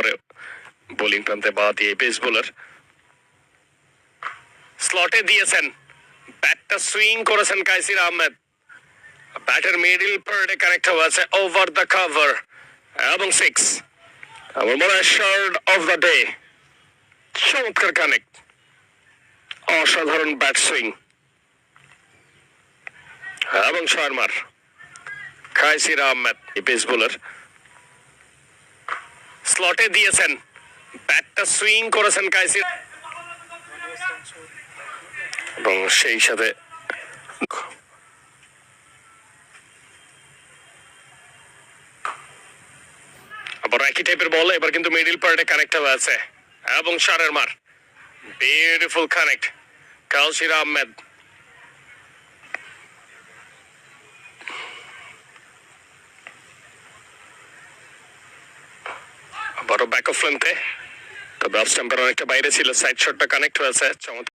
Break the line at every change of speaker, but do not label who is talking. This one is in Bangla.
ওভারে বোলিং প্রান্তে বাঁ দিয়ে পেস বোলার স্লটে দিয়েছেন, ব্যাটটা সুইং করেছেন কাইসির আহমেদ, ব্যাটের মিডল পার্টে কানেক্ট হয়েছে ওভার দ্য কভার এবং 6। আমার মনে হয় শর্ট অফ দ্য ডে, চমৎকার কানেক্ট, অসাধারণ ব্যাট সুইং এবং শর্মার কাইসির আহমেদ পেস বোলার স্লটে দিয়েছেন, ব্যাটটা সুইং করেছেন কাইসির এবং সেই সাথে আবার একই টাইপের বল, এবার কিন্তু মিডল পার্টে কানেক্ট হয়েছে এবং শারের মার, বিউটিফুল কানেক্ট কাইসির আহমেদ। আবারও ব্যাক অফ লেন্থে, তবে অফ স্টাম্পের অনেকটা বাইরে ছিল, সাইড শটটা কানেক্ট হয়েছে চমৎকার।